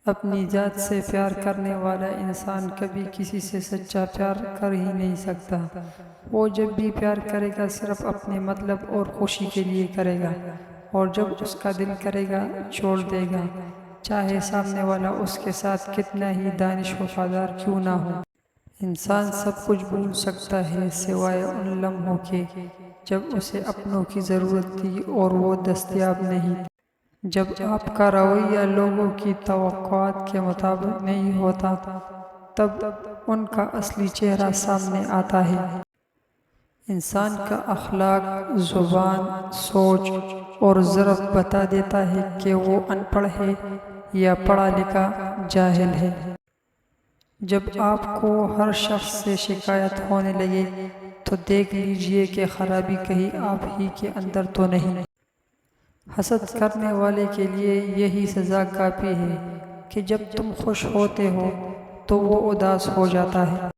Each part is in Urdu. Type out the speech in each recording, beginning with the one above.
اپنی ذات سے پیار کرنے والا انسان کبھی کسی سے سچا پیار کر ہی نہیں سکتا۔ وہ جب بھی پیار کرے گا صرف اپنے مطلب اور خوشی کے لیے کرے گا، اور جب اس کا دل کرے گا چھوڑ دے گا، چاہے سامنے والا اس کے ساتھ کتنا ہی دانش وفادار کیوں نہ ہو۔ انسان سب کچھ بھول سکتا ہے سوائے ان لمحوں کے جب اسے اپنوں کی ضرورت تھی اور وہ دستیاب نہیں تھی۔ جب آپ کا رویہ لوگوں کی توقعات کے مطابق نہیں ہوتا، تب ان کا اصلی چہرہ سامنے آتا ہے۔ انسان کا اخلاق، زبان، سوچ اور ظرف بتا دیتا ہے کہ وہ ان پڑھ ہے یا پڑھا لکھا جاہل ہے۔ جب آپ کو ہر شخص سے شکایت ہونے لگے تو دیکھ لیجئے کہ خرابی کہیں آپ ہی کے اندر تو نہیں۔ حسد کرنے والے کے لیے یہی سزا کافی ہے کہ جب تم خوش ہوتے ہو تو وہ اداس ہو جاتا ہے۔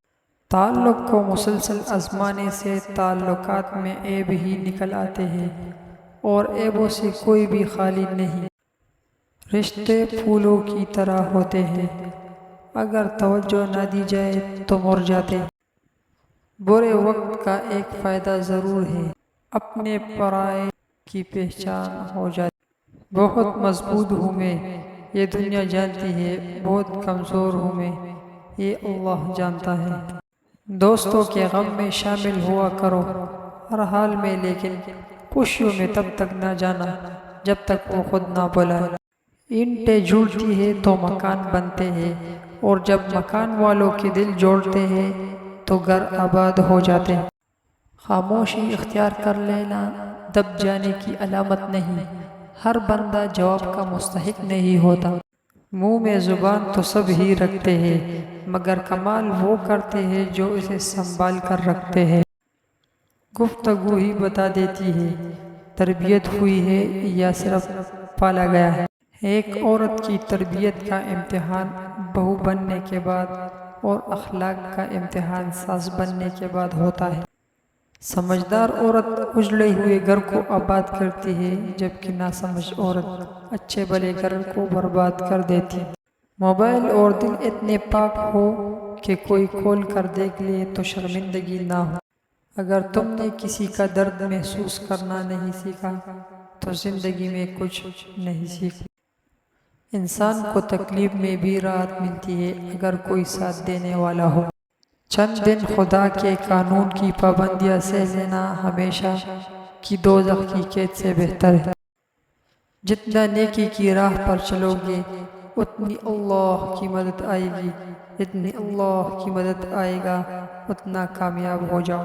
تعلق کو مسلسل آزمانے سے تعلقات میں عیب ہی نکل آتے ہیں، اور عیبوں سے کوئی بھی خالی نہیں۔ رشتے پھولوں کی طرح ہوتے ہیں، اگر توجہ نہ دی جائے تو مر جاتے۔ برے وقت کا ایک فائدہ ضرور ہے، اپنے پرائے کی پہچان ہو جاتی۔ بہت مضبوط ہوں میں، یہ دنیا جانتی ہے، بہت کمزور ہوں میں، یہ اللہ جانتا ہے۔ دوستوں کے غم میں شامل ہوا کرو ہر حال میں، لیکن خوشیوں میں تب تک نہ جانا جب تک وہ خود نہ بلائے۔ اینٹیں جڑتی ہیں تو مکان بنتے ہیں، اور جب مکان والوں کے دل جوڑتے ہیں تو گھر آباد ہو جاتے ہیں۔ خاموشی اختیار کر لینا دب جانے کی علامت نہیں۔ ہر بندہ جواب کا مستحق نہیں ہوتا۔ منہ میں زبان تو سب ہی رکھتے ہیں، مگر کمال وہ کرتے ہیں جو اسے سنبھال کر رکھتے ہیں۔ گفتگو ہی بتا دیتی ہے تربیت ہوئی ہے یا صرف پالا گیا ہے۔ ایک عورت کی تربیت کا امتحان بہو بننے کے بعد اور اخلاق کا امتحان ساس بننے کے بعد ہوتا ہے۔ سمجھدار عورت اجڑے ہوئے گھر کو آباد کرتی ہے، جبکہ ناسمجھ عورت اچھے بھلے گھر کو برباد کر دیتی۔ موبائل اور دل اتنے پاک ہو کہ کوئی کھول کر دیکھ لے تو شرمندگی نہ ہو۔ اگر تم نے کسی کا درد محسوس کرنا نہیں سیکھا تو زندگی میں کچھ نہیں سیکھا۔ انسان کو تکلیف میں بھی راحت ملتی ہے اگر کوئی ساتھ دینے والا ہو۔ چند دن خدا کے قانون کی پابندیاں سہ لینا ہمیشہ کی دوزخ کی قید سے بہتر ہے۔ جتنا نیکی کی راہ پر چلو گے اتنی اللہ کی مدد آئے گی، جتنی اللہ کی مدد آئے گا اتنا کامیاب ہو جاؤ۔